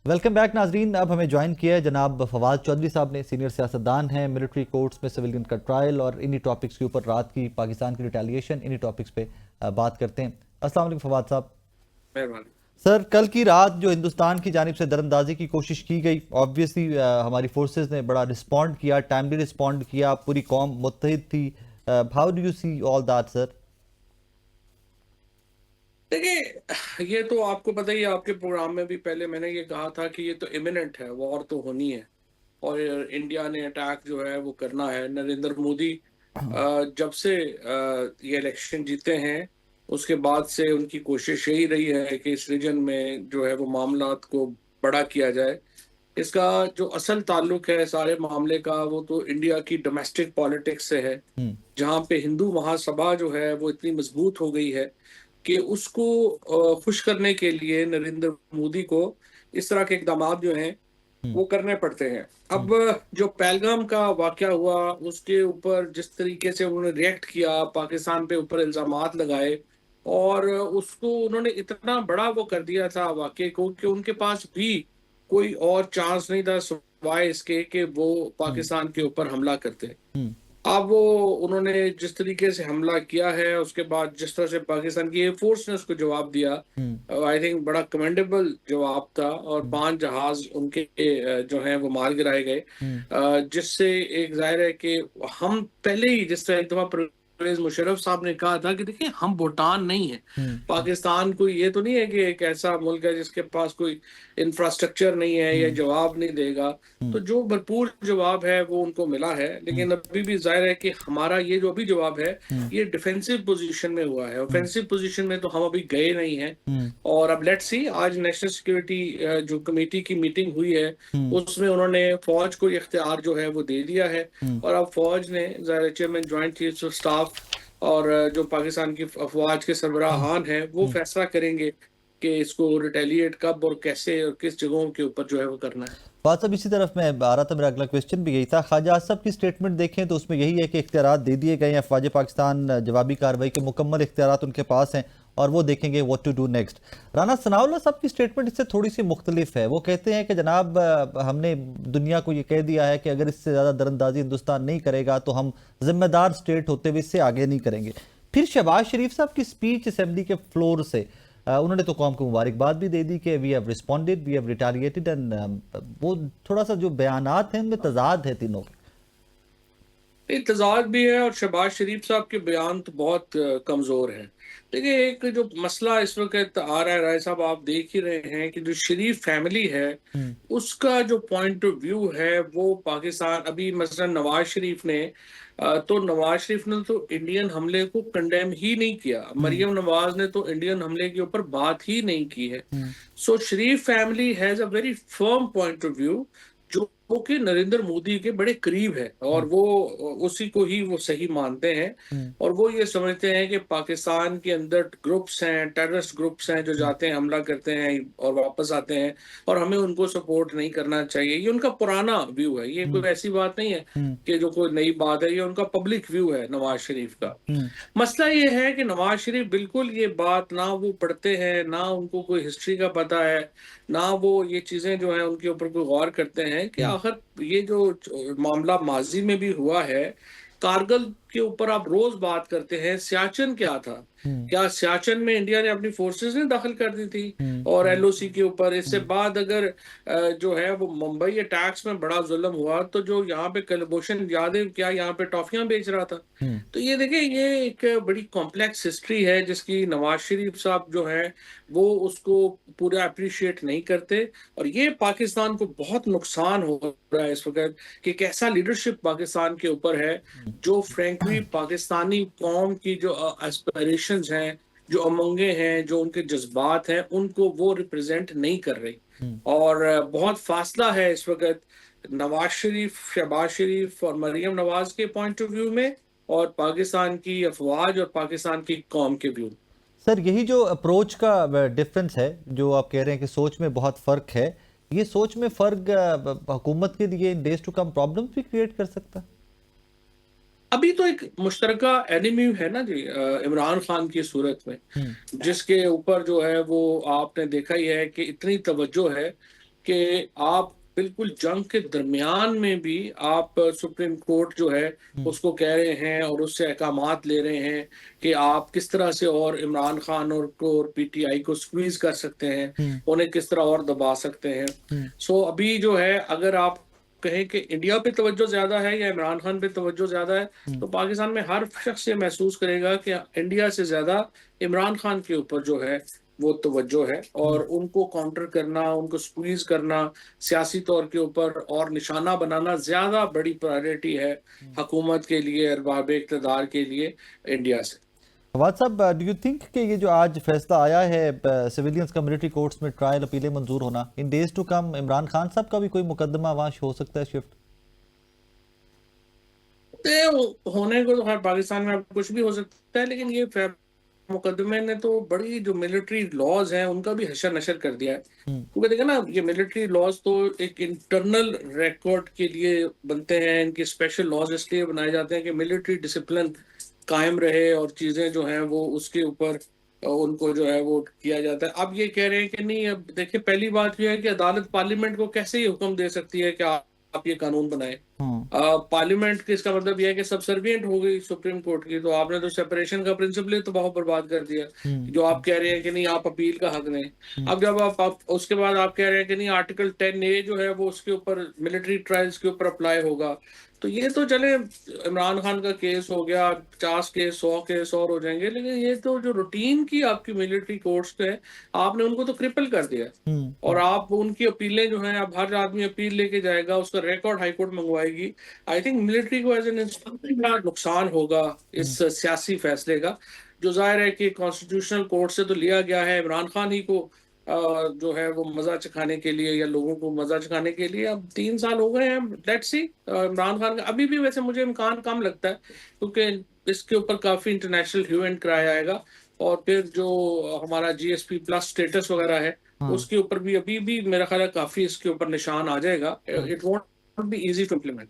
Welcome back नाजरीन। अब हमें ज्वाइन किया है जनाब फवाद चौधरी साहब ने, सीनियर सियासतदान हैं। मिलिट्री कोर्ट्स में सिविलियन का ट्रायल और इन्हीं टॉपिक्स के ऊपर रात की पाकिस्तान की रिटेलिएशन, इन्हीं टॉपिक्स पे बात करते हैं। अस्सलाम वालेकुम फवाद साहब। मेहरबानी। सर, कल की रात जो हिंदुस्तान की जानिब से दरअंदाजी की कोशिश की गई, ऑब्वियसली हमारी फोर्सेस ने बड़ा रिस्पॉन्ड किया, टाइमली रिस्पॉन्ड किया, पूरी कौम मुत्तहिद थी। How do you see all that sir? देखिए, ये तो आपको पता ही है, आपके प्रोग्राम में भी पहले मैंने ये कहा था कि ये तो इमिनेंट है, वॉर तो होनी है और इंडिया ने अटैक जो है वो करना है। नरेंद्र मोदी जब से ये इलेक्शन जीते हैं उसके बाद से उनकी कोशिश यही रही है कि इस रीजन में जो है वो मामलात को बड़ा किया जाए। इसका जो असल ताल्लुक है सारे मामले का वो तो इंडिया की डोमेस्टिक पॉलिटिक्स से है, हम्म। जहाँ पे हिंदू महासभा जो है वो इतनी मजबूत हो गई है कि उसको खुश करने के लिए नरेंद्र मोदी को इस तरह के इकदाम जो हैं हम्म। वो करने पड़ते हैं। हम्म। अब जो पहलगाम का वाकया हुआ उसके ऊपर जिस तरीके से उन्होंने रिएक्ट किया, पाकिस्तान पे ऊपर इल्जामात लगाए और उसको उन्होंने इतना बड़ा वो कर दिया था वाकये को कि उनके पास भी कोई और चांस नहीं था सिवाय इसके कि वो हम्म। पाकिस्तान के ऊपर हमला करते। हम्म। अब वो उन्होंने जिस तरीके से हमला किया है उसके बाद जिस तरह से पाकिस्तान की एयरफोर्स ने उसको जवाब दिया, हम्म। आई थिंक बड़ा कमेंडेबल जवाब था और हम्म। 5 जहाज उनके जो हैं वो मार गिराए गए। हम्म। जिससे एक जाहिर है कि हम पहले ही जिस तरह एक दफा परवेज मुशर्रफ साहब ने कहा था कि देखिए हम भूटान नहीं है, हम्म। पाकिस्तान कोई ये तो नहीं है कि एक ऐसा मुल्क है जिसके पास कोई इंफ्रास्ट्रक्चर नहीं है या हम्म। जवाब नहीं देगा। हम्म। तो जो भरपूर जवाब है वो उनको मिला है, हम्म। लेकिन अभी भी जाहिर है कि हमारा ये जो अभी जवाब है हम्म। ये डिफेंसिव पोजीशन में हुआ है। हम्म। ऑफेंसिव पोजीशन में तो हम अभी गए नहीं हैं। हम्म। और अब लेट्स सी, आज नेशनल सिक्योरिटी जो कमेटी की मीटिंग हुई है हम्म। उसमें उन्होंने फौज को इख्तियार जो है वो दे दिया है हम्म। और अब फौज ने जाहिर chairman joint chiefs of staff और जो पाकिस्तान की अफवाज के सरबराहान हैं वो हम्म। फैसला करेंगे कि इसको रिटेलिएट कब और कैसे और किस जगहों के ऊपर जो है वो करना है। बात साहब, इसी तरफ मैं आ रहा था, मेरा अगला क्वेश्चन भी यही था। ख्वाजा आसिफ की स्टेटमेंट देखें तो उसमें यही है कि इख्तियारात दे दिए गए हैं, अफवाज पाकिस्तान जवाबी कार्रवाई के मुकम्मल इख्तियारात उनके पास हैं और वो देखेंगे what to do next. Rana Sanaullah sahab की स्टेटमेंट इससे थोड़ी सी मुख्तलिफ है। वो कहते हैं कि जनाब हमने दुनिया को ये कह दिया है कि अगर इससे ज़्यादा दरअंदाजी हिंदुस्तान नहीं करेगा तो हम जिम्मेदार स्टेट होते हुए इससे आगे नहीं करेंगे। फिर शहबाज शरीफ साहब की स्पीच असेंबली के फ्लोर से उन्होंने तो कौम को मुबारकबाद भी दे दी कि we have responded, we have retaliated and वो थोड़ा सा जो बयानात हैं उनमें तजाद है तीनों के। तजाद भी है और शहबाज शरीफ साहब के बयान तो बहुत कमजोर हैं। देखिए, एक जो मसला इस वक्त आ रहा है राय साहब, आप देख ही रहे हैं कि जो शरीफ फैमिली है हम्म। उसका जो पॉइंट ऑफ व्यू है वो पाकिस्तान, अभी मसलन नवाज शरीफ ने तो नवाज शरीफ ने तो इंडियन हमले को कंडेम ही नहीं किया, हम्म। मरियम नवाज ने तो इंडियन हमले के ऊपर बात ही नहीं की है। Hmm. So Sharif family has a very firm point of view जो कि नरेंद्र मोदी के बड़े करीब है और हम्म। वो उसी को ही वो सही मानते हैं। हम्म। और वो ये समझते हैं कि पाकिस्तान के अंदर ग्रुप्स हैं, टेररिस्ट ग्रुप्स हैं जो हम्म। जाते हैं हमला करते हैं और वापस आते हैं और हमें उनको सपोर्ट नहीं करना चाहिए। ये उनका पुराना व्यू है, ये हम्म। कोई ऐसी बात नहीं है हम्म। कि जो कोई नई बात है, ये उनका पब्लिक व्यू है नवाज शरीफ का। हम्म। मसला ये है कि नवाज शरीफ बिल्कुल ये बात ना वो पढ़ते हैं, ना उनको कोई हिस्ट्री का पता है, ना वो ये चीजें जो है उनके ऊपर कोई गौर करते हैं कि हम्म। आखिर ये जो मामला माजी में भी हुआ है, कारगिल के ऊपर आप रोज बात करते हैं, सियाचिन क्या था? हम्म। क्या सियाचिन में इंडिया ने अपनी फोर्सेस ने दखल कर दी थी हम्म। और हम्म। एलओसी के ऊपर? इससे हम्म। बाद अगर जो है वो मुंबई अटैक्स में बड़ा जुल्म हुआ तो जो यहाँ पे कुलभूषण यादव क्या यहाँ पे टॉफियां बेच रहा था? हम्म। तो ये देखिए, ये एक बड़ी कॉम्प्लेक्स हिस्ट्री है जिसकी नवाज शरीफ साहब जो है वो उसको पूरा अप्रिशिएट नहीं करते और ये पाकिस्तान को बहुत नुकसान हो रहा है इस वक्त कि कैसा लीडरशिप पाकिस्तान के ऊपर है, जो फ्रेंकली पाकिस्तानी कौम की जो एस्पिरेशंस हैं, जो उमंगे हैं, जो उनके जज्बात हैं, उनको वो रिप्रेजेंट नहीं कर रही। हम्म। और बहुत फासला है इस वक्त नवाज शरीफ, शहबाज शरीफ और मरियम नवाज के पॉइंट ऑफ व्यू में और पाकिस्तान की अफवाज और पाकिस्तान की कौम के व्यू। सर, यही जो अप्रोच का डिफरेंस है, जो आप कह रहे हैं कि सोच में बहुत फ़र्क है, ये सोच में फ़र्क हुकूमत के लिए इन डेज टू कम प्रॉब्लम्स भी क्रिएट कर सकता है? अभी तो एक मुश्तरका एनिमी है ना जी, इमरान खान की सूरत में, हम्म। जिसके ऊपर जो है वो आपने देखा ही है कि इतनी तवज्जो है कि आप बिल्कुल जंग के दरमियान में भी आप सुप्रीम कोर्ट जो है उसको कह रहे हैं और उससे अहकामात ले रहे हैं कि आप किस तरह से और इमरान खान और पीटीआई को स्क्वीज कर सकते हैं, हम्म। उन्हें किस तरह और दबा सकते हैं। हम्म। सो अभी जो है अगर आप कहें कि इंडिया पे तवज्जो ज्यादा है या इमरान खान पे तवज्जो ज्यादा है, हम्म। तो पाकिस्तान में हर शख्स ये महसूस करेगा कि इंडिया से ज्यादा इमरान खान के ऊपर जो है वो तवज्जो है, और उनको काउंटर करना, उनको स्क्वीज करना सियासी तौर के ऊपर और निशाना बनाना ज्यादा बड़ी प्रायोरिटी है हुकूमत के लिए, अरबाब इक़्तिदार के लिए इंडिया से। फवाद साहब, डू यू थिंक कि ये जो आज फैसला आया है सिविलियंस का मिलिट्री कोर्ट्स में ट्रायल अपीलें मंजूर होना, in days to come Imran Khan साहब का भी कोई मुकदमा वहां हो सकता है शिफ्ट? होने को तो हर पाकिस्तान में अब कुछ भी हो सकता है, लेकिन ये मुकदमे ने तो बड़ी जो मिलिट्री लॉज हैं उनका भी हशर नशर कर दिया है। हम्म। क्योंकि देखा ना, ये मिलिट्री लॉज तो एक इंटरनल रिकॉर्ड के लिए बनते हैं, इनके स्पेशल लॉज इसलिए बनाए जाते हैं कि मिलिट्री डिसिप्लिन कायम रहे और चीजें जो हैं वो उसके ऊपर उनको जो है वो किया जाता है। अब ये कह रहे हैं कि नहीं, अब देखिए पहली बात ये है कि अदालत पार्लियामेंट को कैसे ये हुक्म दे सकती है कि आप ये कानून बनाए। हम्म। पार्लियामेंट के इसका मतलब यह है कि सबसर्विएंट हो गई सुप्रीम कोर्ट की, तो आपने तो सेपरेशन का प्रिंसिपल ही तो बहुत बर्बाद कर दिया। हम्म। जो आप कह रहे हैं कि नहीं आप अपील का हक दें, हम्म। अब जब आप उसके बाद आप कह रहे हैं कि नहीं आर्टिकल 10A जो है वो उसके ऊपर मिलिट्री ट्रायल्स के ऊपर अप्लाई होगा, तो ये तो चले इमरान खान का केस हो गया, 50 केस 100 केस और हो जाएंगे, लेकिन ये तो जो रूटीन की आपकी मिलिट्री कोर्ट्स है आपने उनको तो क्रिपल कर दिया। और हम्म। आप उनकी अपीलें जो हैं, अब हर आदमी अपील लेके जाएगा, उसका रिकॉर्ड हाईकोर्ट मंगवाएगी। आई थिंक मिलिट्री को एज एन इंस्ट्रूमेंट बड़ा नुकसान होगा इस सियासी फैसले का, जो जाहिर है कि कॉन्स्टिट्यूशनल कोर्ट से तो लिया गया है इमरान खान ही को जो है वो मजा चखाने के लिए या लोगों को मजा चखाने के लिए। अब 3 साल हो गए हैं, लेट्स सी। इमरान खान का अभी भी वैसे मुझे इम्कान कम लगता है, क्योंकि इसके ऊपर काफी इंटरनेशनल ह्यू एंड क्राई आएगा, और फिर जो हमारा GSP+ स्टेटस वगैरह है हाँ। उसके ऊपर भी अभी भी मेरा ख्याल है काफी इसके ऊपर निशान आ जाएगा। हाँ। It won't be easy to implement.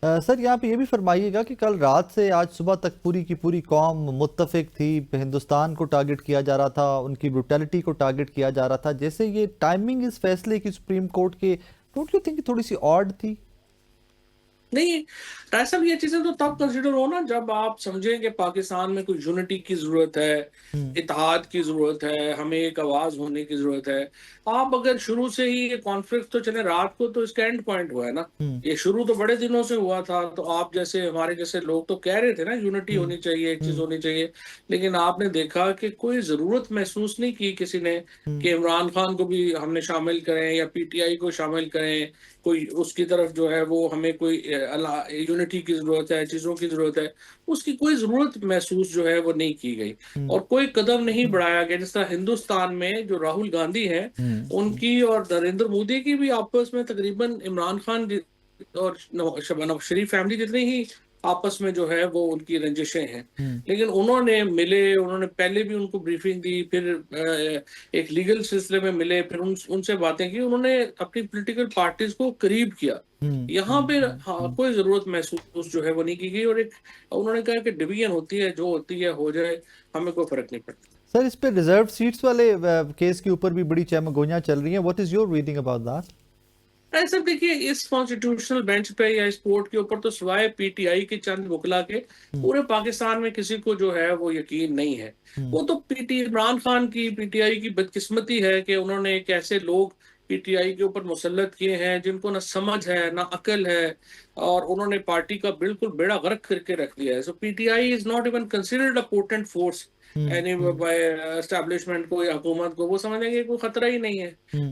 Sir, यहाँ पे ये भी फरमाइएगा कि कल रात से आज सुबह तक पूरी की पूरी कौम मुत्तफिक थी, हिंदुस्तान को टारगेट किया जा रहा था, उनकी ब्रुटैलिटी को टारगेट किया जा रहा था, जैसे ये टाइमिंग इस फैसले की सुप्रीम कोर्ट के, डोंट यू थिंक थोड़ी सी ऑड थी? नहीं, राय साहब ये चीजें तो तब कंसिडर हो ना जब आप समझें कि पाकिस्तान में कोई यूनिटी की जरूरत है, हम्म। इत्तेहाद की जरूरत है, हमें एक आवाज होने की जरूरत है। आप अगर शुरू से ही ये कॉन्फ्लिक्ट तो चले रात को तो इसका एंड पॉइंट हुआ है ना, हम्म। ये शुरू तो बड़े दिनों से हुआ था, तो आप जैसे हमारे जैसे लोग तो कह रहे थे ना यूनिटी हम्म। होनी चाहिए, एक चीज हम्म। होनी चाहिए। लेकिन आपने देखा कि कोई जरूरत महसूस नहीं की किसी ने हम्म। कि इमरान खान को भी हमने शामिल करें या पीटीआई को शामिल करें, कोई उसकी तरफ जो है वो हमें कोई यूनिटी की जरूरत है, चीजों की जरूरत है, उसकी कोई जरूरत महसूस जो है वो नहीं की गई। हम्म। और कोई कदम नहीं बढ़ाया गया, जिस तरह हिंदुस्तान में जो राहुल गांधी हैं हम्म। उनकी और नरेंद्र मोदी की भी आपस में तकरीबन इमरान खान और नवाज शरीफ फैमिली जितनी ही आपस में जो है वो उनकी रंजिशें हैं। हम्म। लेकिन उन्होंने मिले, उन्होंने पहले भी उनको ब्रीफिंग दी, फिर एक लीगल सिलसिले में मिले, फिर उनसे बातें की, उन्होंने अपनी पॉलिटिकल पार्टीज को करीब किया। हम्म। यहाँ हम्म। पे हम्म। हाँ कोई जरूरत महसूस जो है वो नहीं की गई, और एक उन्होंने कहा कि डिवीजन होती है, जो होती है हो जाए, हमें कोई फर्क नहीं पड़ता। सर, इस पे रिजर्व सीट्स वाले केस के ऊपर भी बड़ी चहमगोइयां चल रही हैं, what is your reading about that? ऐसा देखिए, इस कॉन्स्टिट्यूशनल बेंच पे या इस कोर्ट के ऊपर तो सिवाय पीटीआई के चंद वकला के पूरे पाकिस्तान में किसी को जो है वो यकीन नहीं है। वो तो पीटी इमरान खान की पीटीआई की बदकिस्मती है कि उन्होंने एक ऐसे लोग पीटीआई के ऊपर मुसल्लत किए हैं जिनको ना समझ है ना अकल है, और उन्होंने पार्टी का बिल्कुल बेड़ा गर्क करके रख दिया है। So PTI is not even considered a potent force any by establishment को या हुकूमत को, वो समझेंगे कोई खतरा ही नहीं है।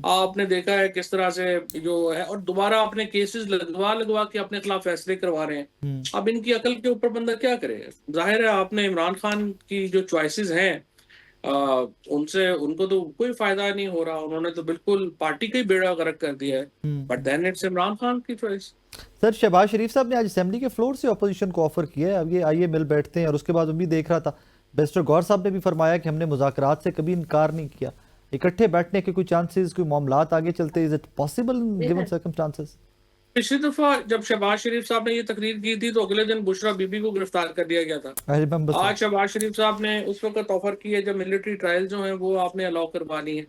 आपने देखा है किस तरह से जो है, और दोबारा अपने केसेस लगवा लगवा के अपने खिलाफ फैसले करवा रहे हैं। अब इनकी अकल के ऊपर बंदा क्या करे? जाहिर है आपने इमरान खान की जो चॉइसेस हैं उनसे उनको तो कोई फायदा नहीं हो रहा, उन्होंने तो बिल्कुल पार्टी का ही बेड़ा गर्क कर दिया है। But then it's Imran Khan की चॉइस। सर, शहबाज शरीफ साहब ने आज असेंबली के फ्लोर से अपोजिशन को ऑफर किया है, अब ये आइए मिल बैठते हैं, और उसके बाद भी देख रहा था बैरिस्टर गौर साहब ने भी फरमाया कि हमने मुज़ाकरात से कभी इनकार नहीं किया, इकट्ठे बैठने के कोई चांसेस, कोई मामलात आगे चलते, is it possible given circumstances? पिछली दफा जब शहबाज शरीफ साहब ने ये तकरीर की थी तो अगले दिन बुशरा बीबी को गिरफ्तार कर दिया गया था। आई रिमेंबर आज शहबाज शरीफ साहब ने उस वक्त ऑफर की है जब मिलिट्री ट्रायल जो हैं वो आपने अलाउ करवानी है,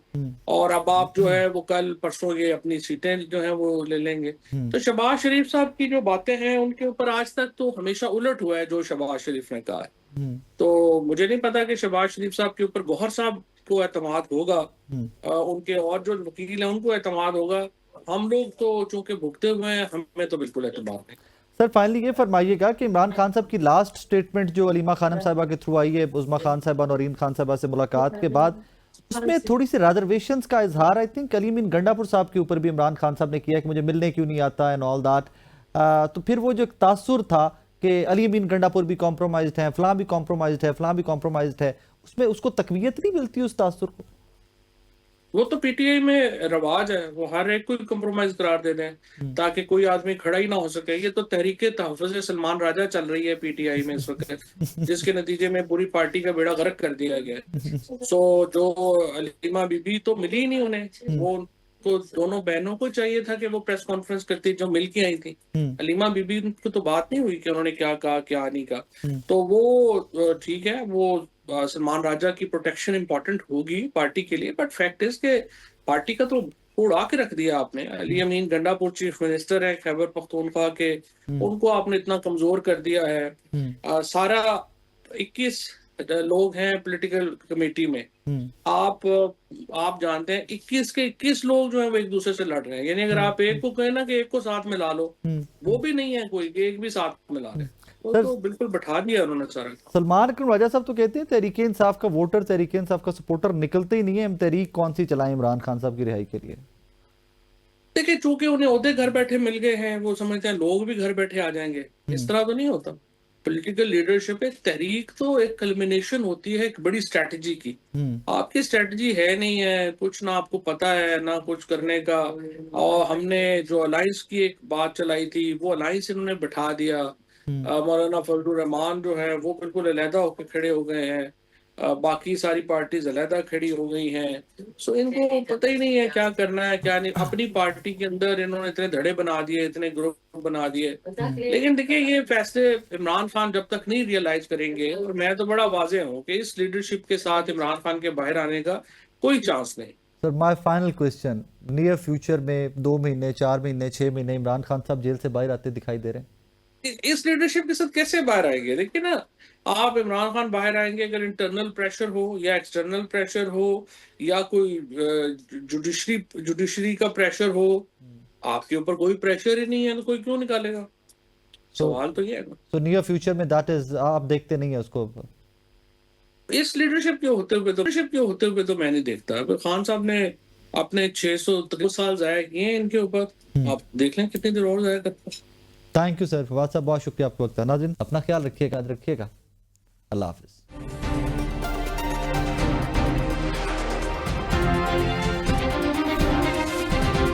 और अब आप जो है वो कल परसों ये अपनी सीटें जो हैं वो ले लेंगे। तो शहबाज शरीफ साहब की जो बातें हैं उनके ऊपर आज तक तो हमेशा उलट हुआ है जो शहबाज शरीफ ने कहा है। तो मुझे नहीं पता कि शहबाज शरीफ साहब के ऊपर गौहर साहब को एतमाद होगा, उनके और जो वकील हैं उनको एतमाद होगा। हम लोग तो चूंकि भुगते हुए हैं, हमें तो बिल्कुल एतमाद नहीं। सर फाइनली ये फरमाइएगा कि इमरान खान साहब की लास्ट स्टेटमेंट जो अलीमा खानम साहिबा के थ्रू आई है, उज़मा खान साहिबा नौरीन खान साहिबा से मुलाकात के बाद, उसमें थोड़ी सी रिजर्वेशंस का इजहार आई थिंक अली अमीन गंडापुर साहब के ऊपर भी इमरान खान साहब ने किया कि मुझे मिलने क्यों नहीं आता एंड ऑल दैट। तो फिर वो जो तासुर था कि अली अमीन गंडापुर भी कॉम्प्रोमाइज्ड है, फलां भी कॉम्प्रोमाइज्ड है, फलां भी कॉम्प्रोमाइज्ड है, उसमें उसको तकवीयत नहीं मिलती उस तासुर को। वो तो पीटीआई में रवाज है, वो हर एक को कंप्रोमाइज करार दे दें ताकि कोई आदमी खड़ा ही ना हो सके। ये तो तहरीके तहफ़्फ़ुज़ सलमान राजा चल रही है पीटीआई में इस वक्त, जिसके नतीजे में पूरी पार्टी का बेड़ा गर्क कर दिया गया है। सो जो अलीमा बीबी तो मिली ही नहीं उन्हें, वो तो दोनों बहनों को चाहिए था कि वो प्रेस कॉन्फ्रेंस करती जो मिल के आई थी। अलीमा बीबी को तो बात नहीं हुई कि उन्होंने क्या कहा क्या नहीं कहा। तो वो ठीक है, वो सलमान राजा की प्रोटेक्शन इंपॉर्टेंट होगी पार्टी के लिए, बट फैक्ट इज के पार्टी का तो उड़ा के रख दिया आपने। अली अमीन गंडापुर चीफ मिनिस्टर है खैबर पख्तूनख्वा के, उनको आपने इतना कमजोर कर दिया है। सारा 21 लोग हैं पॉलिटिकल कमेटी में, आप जानते हैं 21 के 21 लोग जो हैं वो एक दूसरे से लड़ रहे हैं। यानी अगर आप एक को कहें ना कि एक को साथ मिला लो, वो भी नहीं है कोई कि एक भी साथ मिला रहे, तो बिल्कुल बैठा दिया उन्होंने सारा। सलमान अकरम राजा साहब तो कहते हैं तहरीक इंसाफ का वोटर, तहरीक इंसाफ का सपोर्टर निकलते ही नहीं है, हम तहरीक कौन सी चलाएं इमरान खान साहब की रिहाई के लिए। देखिए चूंकि उन्हें ओहदे घर बैठे मिल गए हैं, वो समझते हैं लोग भी घर बैठे आ जाएंगे। इस तरह तो नहीं होता। पॉलिटिकल लीडरशिप एक तहरीक तो एक कल्मिनेशन होती है एक बड़ी स्ट्रैटेजी की। आपकी स्ट्रैटेजी है नहीं है, कुछ ना आपको पता है ना कुछ करने का। और हमने जो अलायंस की एक बात चलाई थी वो अलायंस इन्होंने बैठा दिया। मौलाना फजलुर रहमान जो है वो बिल्कुल अलहदा होकर खड़े हो गए हैं, बाकी सारी पार्टीज अलहदा खड़ी हो गई हैं। सो इनको पता ही नहीं है क्या करना है क्या नहीं। अपनी पार्टी के अंदर इन्होंने इतने धड़े बना दिए, इतने ग्रुप बना दिए। लेकिन देखिए ये फैसले इमरान खान जब तक नहीं रियलाइज करेंगे, और मैं तो बड़ा वाज़ेह हूँ कि इस लीडरशिप के साथ इमरान खान के बाहर आने का कोई चांस नहीं। Sir my final question, near future में 2 महीने 4 महीने 6 महीने इमरान खान साहब जेल से बाहर आते दिखाई दे रहे हैं? इस लीडरशिप के साथ कैसे बाहर आएंगे? देखिए ना, आप इमरान खान बाहर आएंगे अगर इंटरनल प्रेशर हो या एक्सटर्नल प्रेशर हो या कोई जुडिशरी का प्रेशर हो। आपके ऊपर कोई प्रेशर ही नहीं है तो कोई क्यों निकालेगा? सवाल तो ये है ना। तो नियर फ्यूचर में दैट इज आप देखते नहीं है उसको? इस लीडरशिप के होते हुए तो मैं नहीं देखता। अगर खान साहब ने अपने 600 साल जाया किए इनके ऊपर, आप देख लें कितनी देर और जाया करता। थैंक यू सर, फवाद साहब बहुत शुक्रिया आपका वक्त। नाज़रीन अपना ख्याल रखिएगा, अल्लाह हाफिज़।